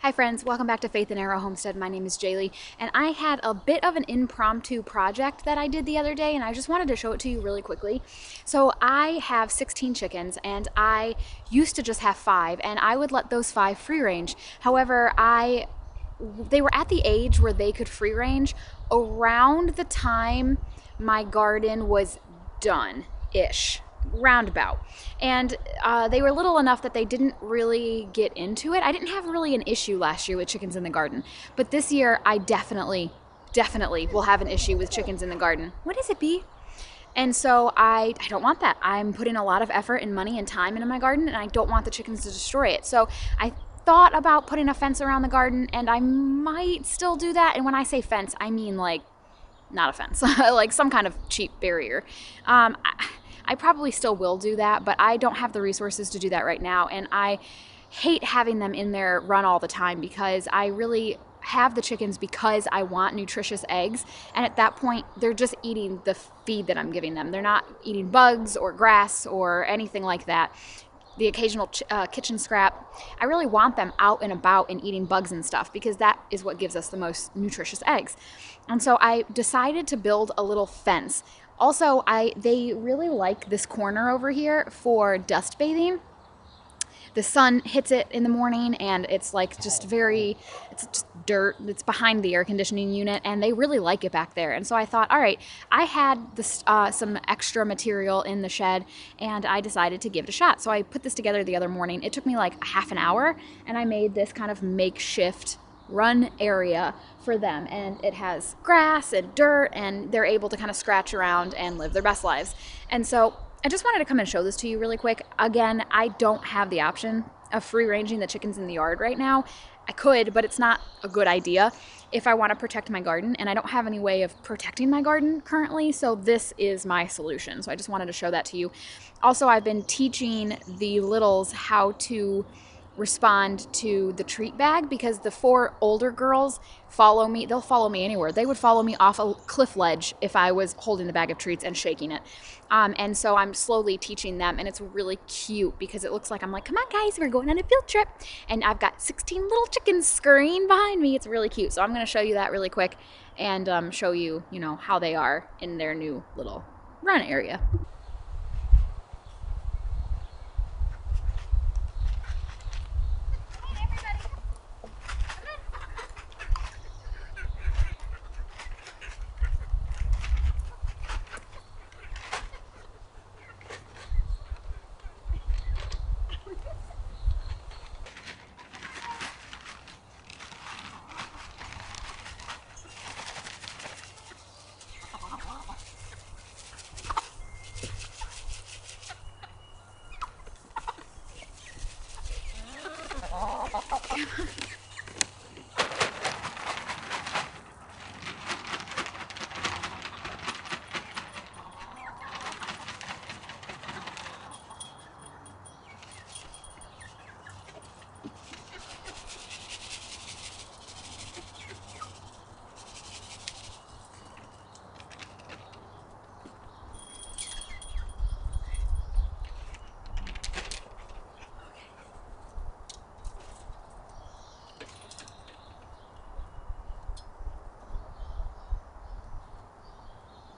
Hi friends, welcome back to Faith and Arrow Homestead. My name is Jaylee, and I had a bit of an impromptu project that I did the other day, and I just wanted to show it to you really quickly. So I have 16 chickens, and I used to just have 5, and I would let those 5 free range. However, they were at the age where they could free range around the time my garden was done-ish, roundabout. And they were little enough that they didn't really get into it. I didn't have really an issue last year with chickens in the garden, but this year I definitely will have an issue with chickens in the garden. What is it, Bee? And so I don't want that. I'm putting a lot of effort and money and time into my garden, and I don't want the chickens to destroy it. So I thought about putting a fence around the garden, and I might still do that. And when I say fence, I mean like not a fence, like some kind of cheap barrier. I probably still will do that, but I don't have the resources to do that right now. And I hate having them in there run all the time because I really have the chickens because I want nutritious eggs. And at that point, they're just eating the feed that I'm giving them. They're not eating bugs or grass or anything like that. The occasional kitchen scrap. I really want them out and about and eating bugs and stuff because that is what gives us the most nutritious eggs. And so I decided to build a little fence. Also, they really like this corner over here for dust bathing. The sun hits it in the morning and it's like it's just dirt. It's behind the air conditioning unit and they really like it back there. And so I thought, all right, I had this some extra material in the shed and I decided to give it a shot. So I put this together the other morning. It took me like a half an hour and I made this kind of makeshift run area for them, and it has grass and dirt and they're able to kind of scratch around and live their best lives. And so I just wanted to come and show this to you really quick. Again, I don't have the option of free ranging the chickens in the yard right now. I could, but it's not a good idea if I want to protect my garden, and I don't have any way of protecting my garden currently, so this is my solution. So I just wanted to show that to you. Also, I've been teaching the littles how to respond to the treat bag because the 4 older girls follow me. They'll follow me anywhere. They would follow me off a cliff ledge if I was holding the bag of treats and shaking it. And so I'm slowly teaching them, and it's really cute because it looks like I'm like, come on guys, we're going on a field trip. And I've got 16 little chickens scurrying behind me. It's really cute. So I'm going to show you that really quick and show you, how they are in their new little run area.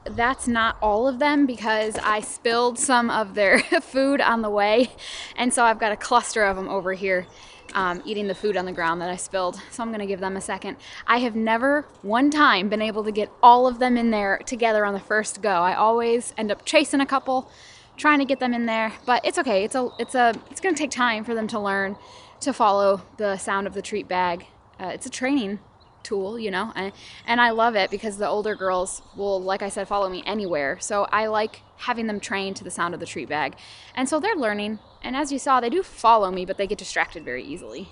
That's not all of them because I spilled some of their food on the way, and so I've got a cluster of them over here eating the food on the ground that I spilled. So I'm gonna give them a second. I have never one time been able to get all of them in there together on the first go. I always end up chasing a couple, trying to get them in there, but it's okay. It's gonna take time for them to learn to follow the sound of the treat bag. It's a training tool, and I love it because the older girls will, like I said, follow me anywhere. So I like having them trained to the sound of the treat bag. And so they're learning. And as you saw, they do follow me, but they get distracted very easily.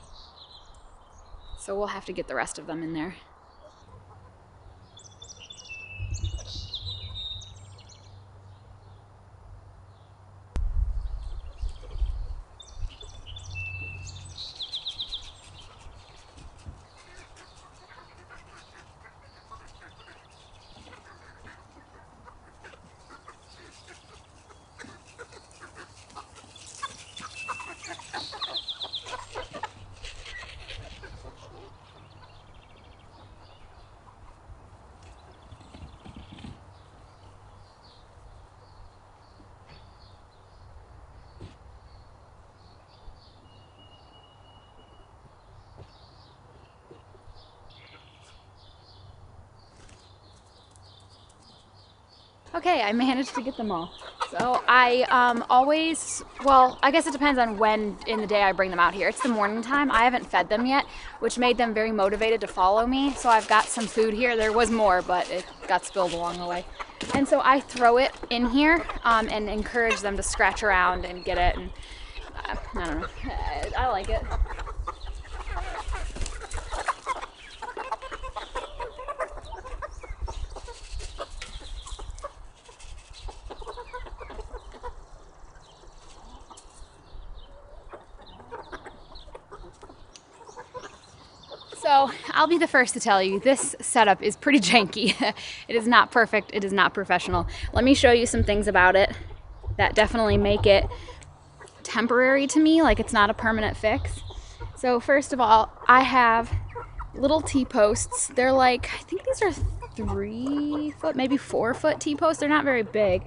So we'll have to get the rest of them in there. Okay, I managed to get them all. So I always, well, I guess it depends on when in the day I bring them out here. It's the morning time. I haven't fed them yet, which made them very motivated to follow me. So I've got some food here. There was more, but it got spilled along the way. And so I throw it in here and encourage them to scratch around and get it. And I don't know. I like it. So I'll be the first to tell you, this setup is pretty janky. It is not perfect, it is not professional. Let me show you some things about it that definitely make it temporary to me, like it's not a permanent fix. So first of all, I have little T-posts. They're like, I think these are 3 foot, maybe 4 foot T-posts. They're not very big.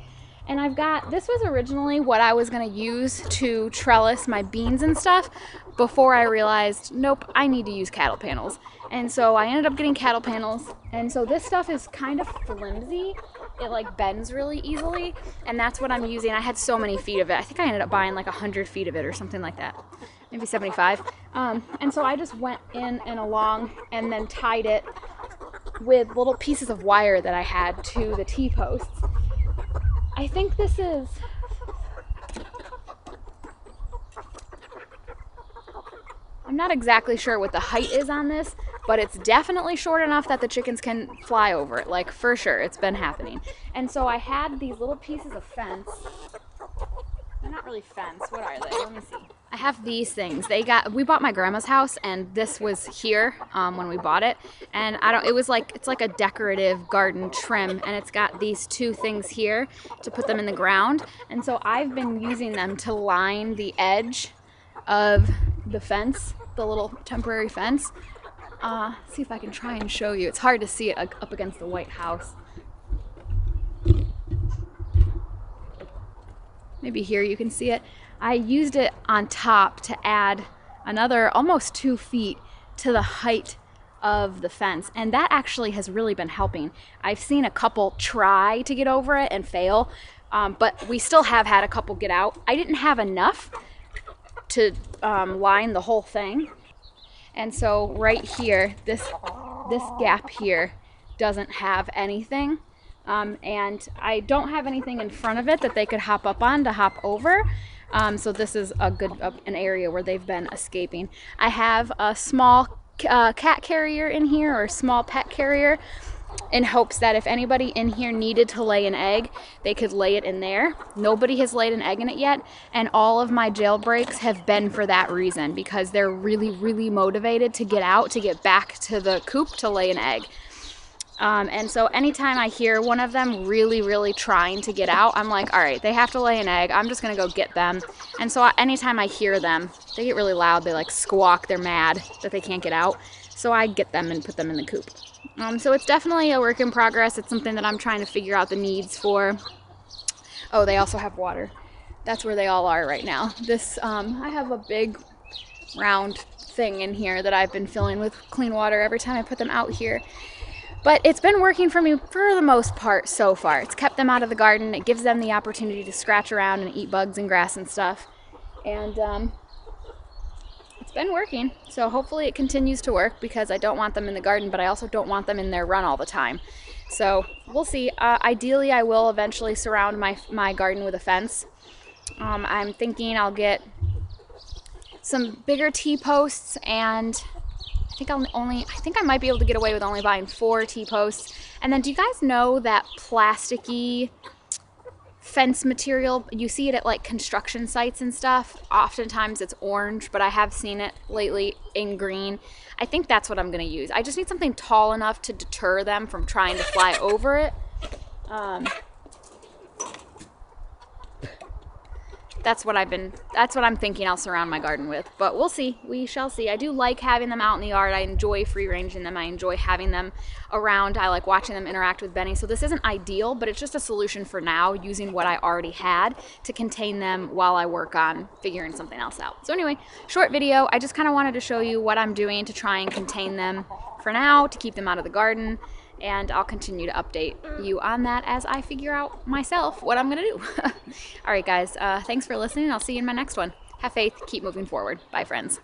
And I've got, this was originally what I was gonna use to trellis my beans and stuff before I realized, nope, I need to use cattle panels. And so I ended up getting cattle panels. And so this stuff is kind of flimsy. It like bends really easily. And that's what I'm using. I had so many feet of it. I think I ended up buying like 100 feet of it or something like that. Maybe 75. And so I just went in and along and then tied it with little pieces of wire that I had to the T-posts. I think this is, I'm not exactly sure what the height is on this, but it's definitely short enough that the chickens can fly over it, like for sure, it's been happening. And so I had these little pieces of fence. They're not really fence, what are they? Let me see. I have these things. We bought my grandma's house and this was here when we bought it. And it's like a decorative garden trim and it's got these 2 things here to put them in the ground. And so I've been using them to line the edge of the fence, the little temporary fence. See if I can try and show you. It's hard to see it up against the white house. Maybe here you can see it. I used it on top to add another almost 2 feet to the height of the fence. And that actually has really been helping. I've seen a couple try to get over it and fail, but we still have had a couple get out. I didn't have enough to line the whole thing. And so right here, this gap here doesn't have anything. And I don't have anything in front of it that they could hop up on to hop over. So this is an area where they've been escaping. I have a small cat carrier in here, or a small pet carrier, in hopes that if anybody in here needed to lay an egg, they could lay it in there. Nobody has laid an egg in it yet, and all of my jailbreaks have been for that reason, because they're really, really motivated to get out, to get back to the coop to lay an egg. And so anytime I hear one of them really, really trying to get out, I'm like, all right, they have to lay an egg. I'm just going to go get them. And so anytime I hear them, they get really loud. They like squawk. They're mad that they can't get out. So I get them and put them in the coop. So it's definitely a work in progress. It's something that I'm trying to figure out the needs for. Oh, they also have water. That's where they all are right now. This, I have a big round thing in here that I've been filling with clean water every time I put them out here. But it's been working for me for the most part so far. It's kept them out of the garden. It gives them the opportunity to scratch around and eat bugs and grass and stuff. And it's been working. So hopefully it continues to work, because I don't want them in the garden, but I also don't want them in their run all the time. So we'll see. Ideally, I will eventually surround my garden with a fence. I'm thinking I'll get some bigger T-posts, and I think I might be able to get away with only buying 4 T-posts. And then do you guys know that plasticky fence material? You see it at like construction sites and stuff. Oftentimes it's orange, but I have seen it lately in green. I think that's what I'm gonna use. I just need something tall enough to deter them from trying to fly over it. That's what I'm thinking I'll surround my garden with, but we'll see. We shall see. I do like having them out in the yard. I enjoy free ranging them. I enjoy having them around. I like watching them interact with Benny. So this isn't ideal, but it's just a solution for now, using what I already had to contain them while I work on figuring something else out. So anyway, short video. I just kind of wanted to show you what I'm doing to try and contain them for now, to keep them out of the garden. and I'll continue to update you on that as I figure out myself what I'm gonna do. All right, guys, thanks for listening. I'll see you in my next one. Have faith, keep moving forward. Bye, friends.